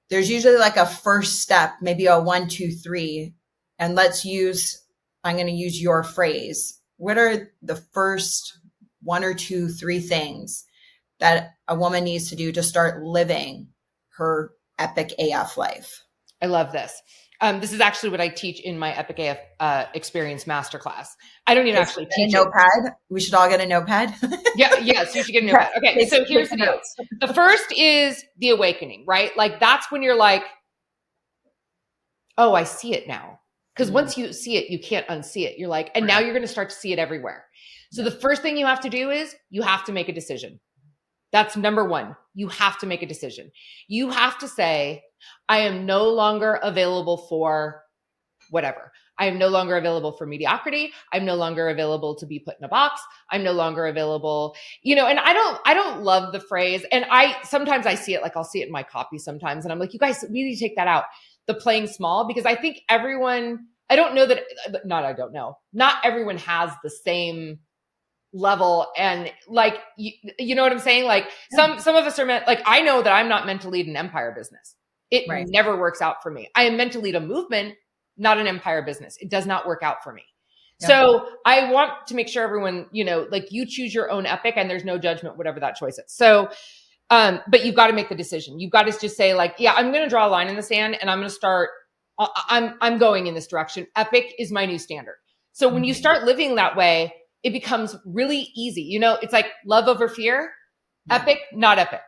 Speaker 1: There's usually like a first step, maybe a 1, 2, 3. And I'm going to use your phrase. What are the first 1 or 2, 3 things that a woman needs to do to start living her epic AF life?
Speaker 2: I love this. This is actually what I teach in my Epic AF Experience Masterclass. I don't even actually teach
Speaker 1: a notepad. We should all get a notepad.
Speaker 2: Yes, you should get a notepad. Okay, so here's the deal. The first is the awakening, right? Like that's when you're like, oh, I see it now. Because once you see it, you can't unsee it. You're like, and now you're going to start to see it everywhere. So the first thing you have to do is you have to make a decision. That's number one. You have to make a decision. You have to say, I am no longer available for whatever. I am no longer available for mediocrity. I'm no longer available to be put in a box. I'm no longer available, and I don't love the phrase. And sometimes I see it, like I'll see it in my copy sometimes. And I'm like, you guys, we need to take that out. The playing small, because I think not everyone has the same level. And like, you know what I'm saying? Like some of us are meant, like, I know that I'm not meant to lead an empire business. It never works out for me. I am meant to lead a movement, not an empire business. It does not work out for me. Yeah. So I want to make sure everyone, like you choose your own epic and there's no judgment, whatever that choice is. So, but you've got to make the decision. You've got to just say like, yeah, I'm going to draw a line in the sand and I'm going to start, I'm going in this direction. Epic is my new standard. So when you start living that way, it becomes really easy. It's like love over fear, epic, not epic.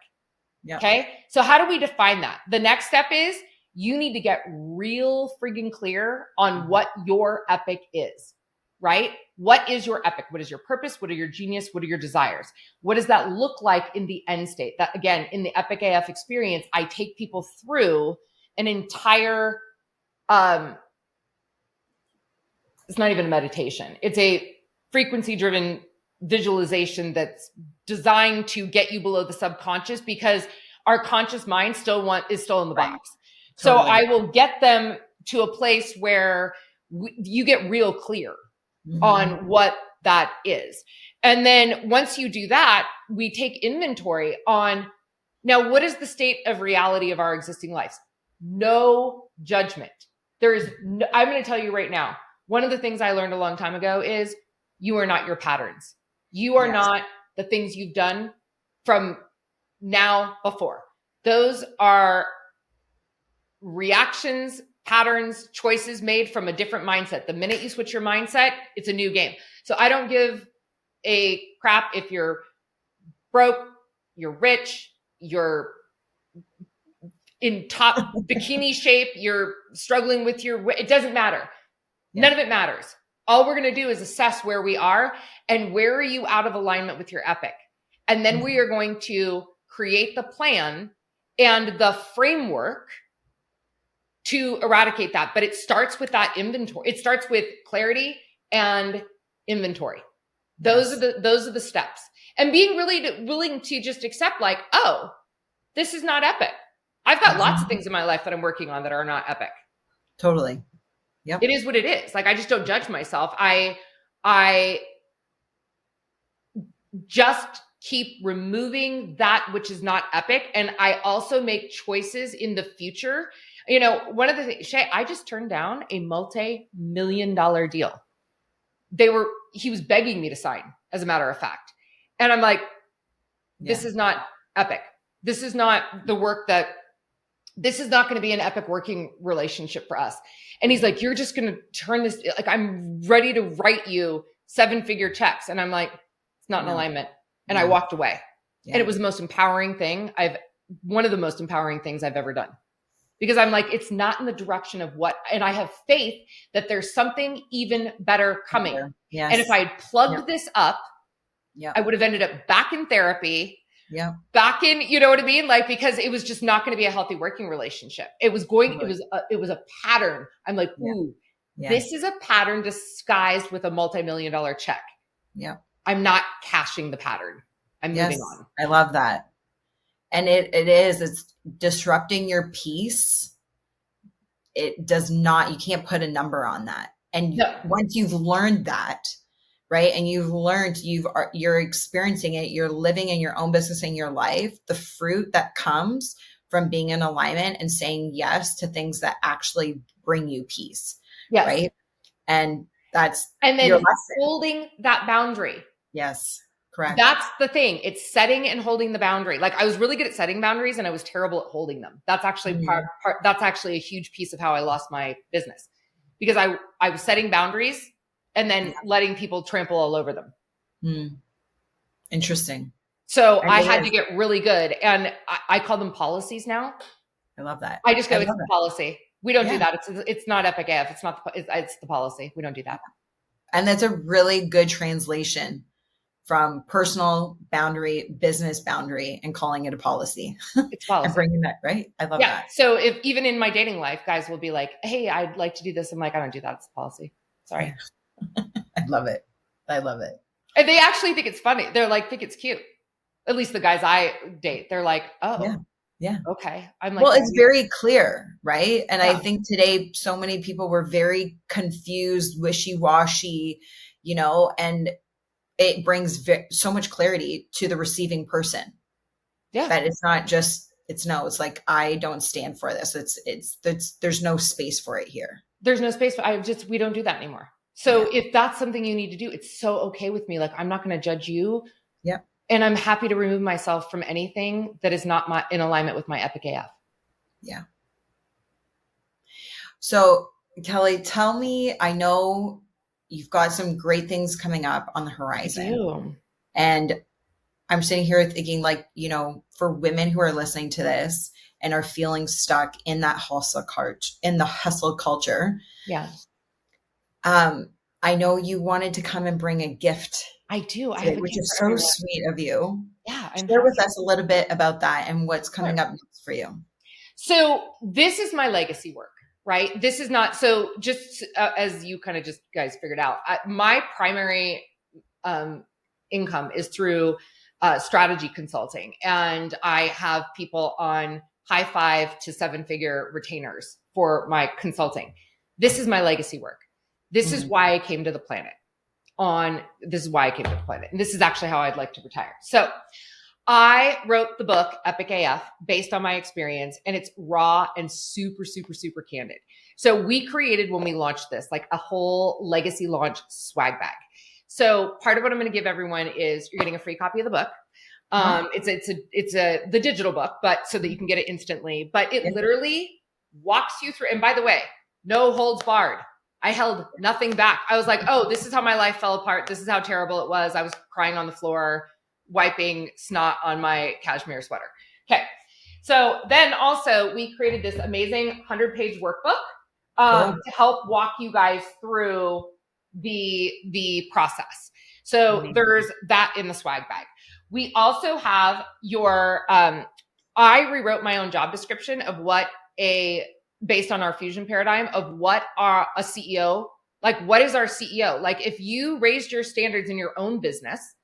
Speaker 2: Yeah. Okay. So how do we define that? The next step is you need to get real friggin' clear on what your epic is, right? What is your epic? What is your purpose? What are your genius? What are your desires? What does that look like in the end state? That again, in the Epic AF experience, I take people through an entire, it's not even a meditation. It's a frequency driven visualization that's designed to get you below the subconscious because our conscious mind is still in the box. So I will get them to a place where you get real clear on what that is. And then once you do that, we take inventory on now, what is the state of reality of our existing lives? No judgment. I'm going to tell you right now, one of the things I learned a long time ago is you are not your patterns. You are not the things you've done from now before. Those are reactions patterns, choices made from a different mindset. The minute you switch your mindset, it's a new game. So I don't give a crap if you're broke, you're rich, you're in top bikini shape, you're struggling with it doesn't matter. Yeah. None of it matters. All we're going to do is assess where we are and where are you out of alignment with your epic. And then we are going to create the plan and the framework to eradicate that. But it starts with that inventory. It starts with clarity and inventory. Those are the steps. And being really willing to just accept like, oh, this is not epic. I've got lots of things in my life that I'm working on that are not epic.
Speaker 1: Totally. Yep.
Speaker 2: It is what it is. Like, I just don't judge myself. I just keep removing that which is not epic. And I also make choices in the future. You know, one of the things, Shae, I just turned down a multi-million-dollar deal. He was begging me to sign, as a matter of fact. And I'm like, this is not epic. This is not the work this is not going to be an epic working relationship for us. And he's like, you're just going to turn this, like, I'm ready to write you 7-figure checks. And I'm like, it's not in alignment. And I walked away. And it was the most empowering thing one of the most empowering things I've ever done. Because I'm like, it's not in the direction of and I have faith that there's something even better coming. Yes. And if I had plugged this up, I would have ended up back in therapy, back in, you know what I mean? Like, because it was just not going to be a healthy working relationship. It was it was a pattern. I'm like, ooh, this is a pattern disguised with a multi-million-dollar check. Yeah. I'm not cashing the pattern. I'm moving on.
Speaker 1: I love that. And it's disrupting your peace. It does not, you can't put a number on that. And once you've learned that, right? And you're experiencing it, you're living in your own business in your life, the fruit that comes from being in alignment and saying yes to things that actually bring you peace. Yes. Right. And
Speaker 2: then holding that boundary.
Speaker 1: Yes. Correct.
Speaker 2: That's the thing. It's setting and holding the boundary. Like, I was really good at setting boundaries and I was terrible at holding them. That's actually that's actually a huge piece of how I lost my business, because I was setting boundaries and then letting people trample all over them.
Speaker 1: Interesting.
Speaker 2: So I had to get really good. And I call them policies now.
Speaker 1: I love that.
Speaker 2: I just go, it's the policy. We don't do that. It's not epic AF. It's the policy. We don't do that.
Speaker 1: And that's a really good translation from personal boundary, business boundary, and calling it a policy.
Speaker 2: It's policy.
Speaker 1: And bringing that, right? I love that.
Speaker 2: So if even in my dating life, guys will be like, hey, I'd like to do this. I'm like, I don't do that. It's a policy. Sorry.
Speaker 1: I love it. I love it.
Speaker 2: And they actually think it's funny. They're like, think it's cute. At least the guys I date, they're like, oh, yeah. Okay. I'm like,
Speaker 1: well, it's very clear, right? And I think today, so many people were very confused, wishy-washy, and it brings so much clarity to the receiving person. Yeah. That it's not just, it's like, I don't stand for this. There's no space for it here.
Speaker 2: There's no space we don't do that anymore. So if that's something you need to do, it's so okay with me. Like, I'm not going to judge you. Yeah. And I'm happy to remove myself from anything that is not in alignment with my epic AF.
Speaker 1: Yeah. So Kelly, tell me, I know you've got some great things coming up on the horizon. I do. And I'm sitting here thinking, like, for women who are listening to this and are feeling stuck in that hustle culture. Yeah. I know you wanted to come and bring a gift.
Speaker 2: I do.
Speaker 1: Which is so sweet of you. Yeah. Share with us a little bit about that and what's coming up next for you.
Speaker 2: So this is my legacy work, right? This is not, so just as you kind of just guys figured out, my primary income is through strategy consulting. And I have people on high 5 to 7-figure retainers for my consulting. This is my legacy work. This is why I came to the planet. And this is actually how I'd like to retire. So I wrote the book Epic AF based on my experience, and it's raw and super, super, super candid. So we created, when we launched this, like a whole legacy launch swag bag. So part of what I'm going to give everyone is you're getting a free copy of the book. It's the digital book, but so that you can get it instantly, but it literally walks you through. And by the way, no holds barred. I held nothing back. I was like, oh, this is how my life fell apart. This is how terrible it was. I was crying on the floor, wiping snot on my cashmere sweater. Okay. So then also we created this amazing 100-page workbook to help walk you guys through the process. So there's that in the swag bag. We also have your, I rewrote my own job description of based on our fusion paradigm of what are a CEO, like what is our CEO? Like if you raised your standards in your own business,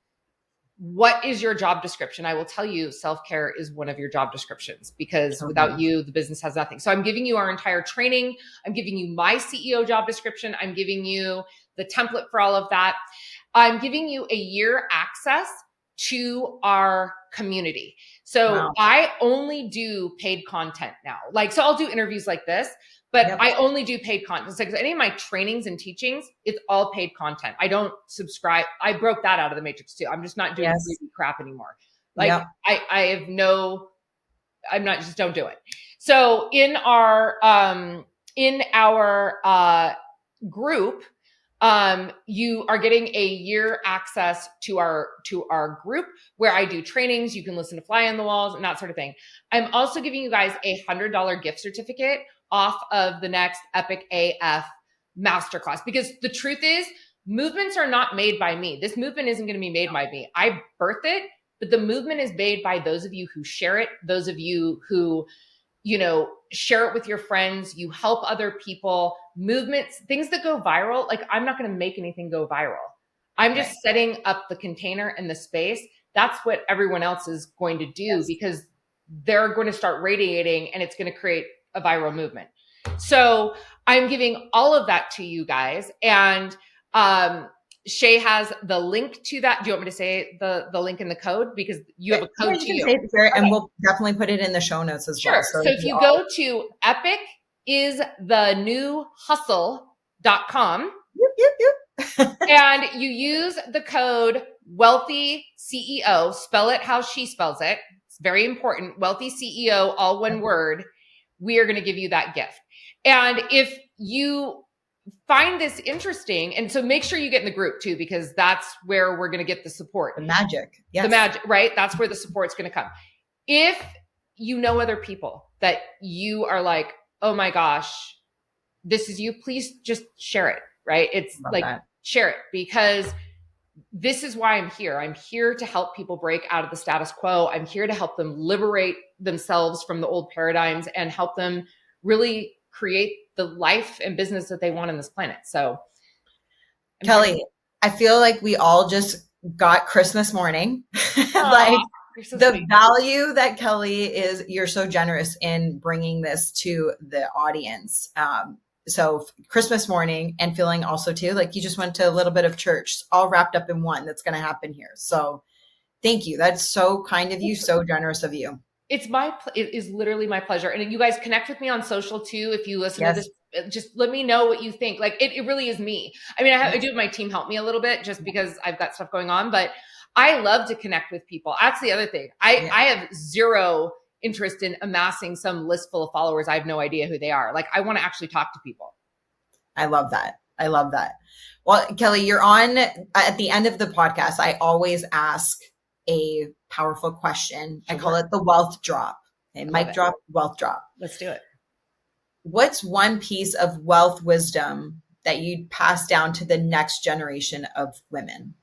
Speaker 2: what is your job description? I will tell you, self-care is one of your job descriptions because without you, the business has nothing. So I'm giving you our entire training. I'm giving you my CEO job description. I'm giving you the template for all of that. I'm giving you a year access to our community. So I only do paid content now. Like, so I'll do interviews like this, but I only do paid content. So any of my trainings and teachings, it's all paid content. I don't subscribe. I broke that out of the matrix too. I'm just not doing freebie crap anymore. Like I have just don't do it. So in our group, you are getting a year access to our group where I do trainings. You can listen to Fly on the Walls and that sort of thing. I'm also giving you guys a $100 gift certificate off of the next Epic AF masterclass, because the truth is movements are not made by me. This movement isn't going to be made by me. I birth it, but the movement is made by those of you who share it, those of you who, share it with your friends, you help other people, movements, things that go viral. Like I'm not going to make anything go viral. I'm just setting up the container and the space. That's what everyone else is going to do because they're going to start radiating and it's going to create a viral movement. So I'm giving all of that to you guys. And Shae has the link to that. Do you want me to say the link in the code? Because you have a code
Speaker 1: you can say it here, and we'll definitely put it in the show notes as well.
Speaker 2: So if you go to epicisthenewhustle.com and you use the code Wellthy CEO, spell it how she spells it. It's very important. Wellthy CEO, all one word. We are going to give you that gift. And if you find this interesting, and so make sure you get in the group too, because that's where we're going to get the support.
Speaker 1: The magic. Yes.
Speaker 2: The magic, right? That's where the support's going to come. If you know other people that you are like, oh my gosh, this is you, please just share it, right? It's share it, because this is why I'm here. I'm here to help people break out of the status quo. I'm here to help them liberate themselves from the old paradigms and help them really create the life and business that they want on this planet. So
Speaker 1: Kelly, I feel like we all just got Christmas morning.
Speaker 2: So
Speaker 1: the
Speaker 2: sweet.
Speaker 1: value that Kelly is, you're so generous in bringing this to the audience. So Christmas morning, and feeling also too, like you just went to a little bit of church, all wrapped up in one that's going to happen here. So thank you. That's so kind of you. So generous of you.
Speaker 2: It is literally my pleasure. And you guys connect with me on social too. If you listen to this, just let me know what you think. Like it really is me. I mean, I do have my team help me a little bit just because I've got stuff going on, but I love to connect with people. That's the other thing. I have zero interest in amassing some list full of followers. I have no idea who they are. Like I want to actually talk to people.
Speaker 1: I love that. Well, Kelly, you're on at the end of the podcast. I always ask a powerful question. Sure. I call it the wealth drop. Okay, mic drop, wealth drop.
Speaker 2: Let's do it.
Speaker 1: What's one piece of wealth wisdom that you'd pass down to the next generation of women?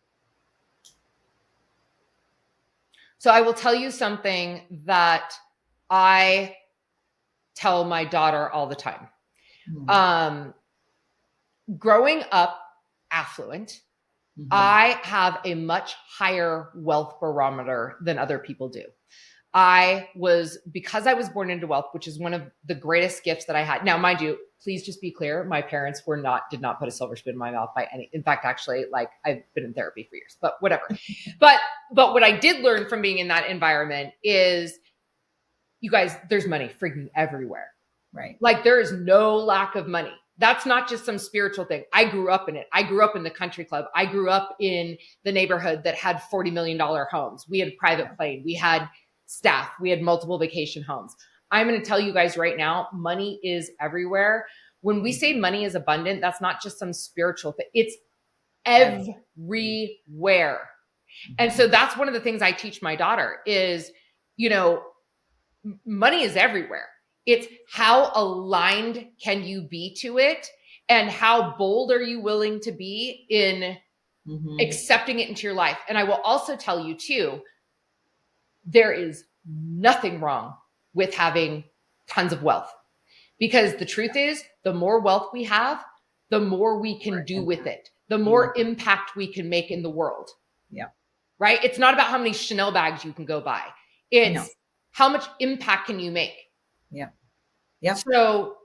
Speaker 2: So I will tell you something that I tell my daughter all the time. Mm-hmm. Growing up affluent, mm-hmm. I have a much higher wealth barometer than other people do. Because I was born into wealth, which is one of the greatest gifts that I had. Now, mind you, please just be clear. My parents did not put a silver spoon in my mouth in fact, actually, like I've been in therapy for years, but whatever. but what I did learn from being in that environment is, you guys, there's money freaking everywhere,
Speaker 1: right?
Speaker 2: Like there is no lack of money. That's not just some spiritual thing. I grew up in it. I grew up in the country club. I grew up in the neighborhood that had $40 million homes. We had a private plane. We had staff. We had multiple vacation homes. I'm going to tell you guys right now, money is everywhere. When we say money is abundant, that's not just some spiritual thing. It's everywhere. And so that's one of the things I teach my daughter is, money is everywhere. It's how aligned can you be to it, and how bold are you willing to be in accepting it into your life. And I will also tell you too, there is nothing wrong with having tons of wealth, because the truth is, the more wealth we have, the more we can do with it, the more impact we can make in the world.
Speaker 1: Yeah.
Speaker 2: Right? It's not about how many Chanel bags you can go buy. It's how much impact can you make?
Speaker 1: Yeah. Yeah.
Speaker 2: So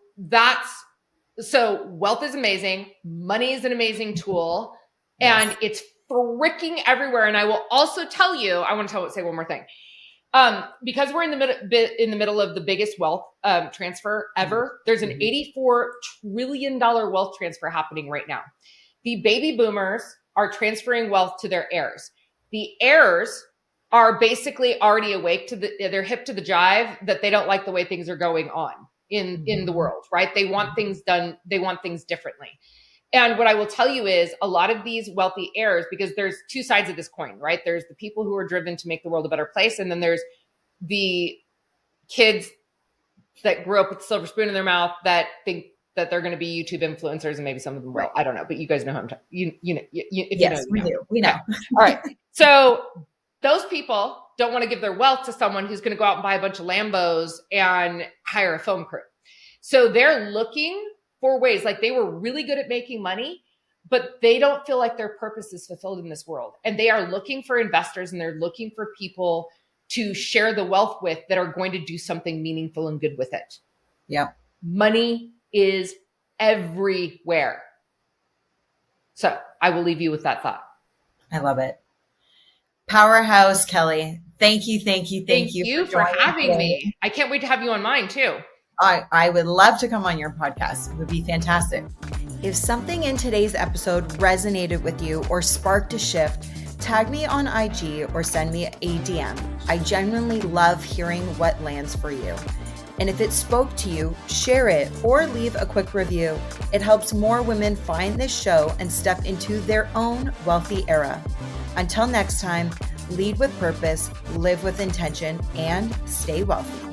Speaker 2: wealth is amazing. Money is an amazing tool, and it's freaking everywhere. And I will also tell you, I want to say one more thing. Because we're in the middle of the biggest wealth transfer ever. There's an $84 trillion wealth transfer happening right now. The baby boomers are transferring wealth to their heirs. The heirs are basically already awake they're hip to the jive that they don't like the way things are going on in the world, right? They want things done. They want things differently. And what I will tell you is a lot of these wealthy heirs, because there's two sides of this coin, right? There's the people who are driven to make the world a better place. And then there's the kids that grew up with a silver spoon in their mouth that think that they're going to be YouTube influencers, and maybe some of them will. I don't know, but you guys know who I'm talking.
Speaker 1: We do. We know.
Speaker 2: Okay. All right. So those people don't want to give their wealth to someone who's going to go out and buy a bunch of Lambos and hire a film crew. So they're looking for ways, like they were really good at making money, but they don't feel like their purpose is fulfilled in this world. And they are looking for investors, and they're looking for people to share the wealth with that are going to do something meaningful and good with it.
Speaker 1: Yeah.
Speaker 2: Money is everywhere. So I will leave you with that thought.
Speaker 1: I love it. Powerhouse, Kelly. Thank you
Speaker 2: for having me. I can't wait to have you on mine too.
Speaker 1: I would love to come on your podcast. It would be fantastic. If something in today's episode resonated with you or sparked a shift, tag me on IG or send me a DM. I genuinely love hearing what lands for you. And if it spoke to you, share it or leave a quick review. It helps more women find this show and step into their own wealthy era. Until next time, lead with purpose, live with intention, and stay wealthy.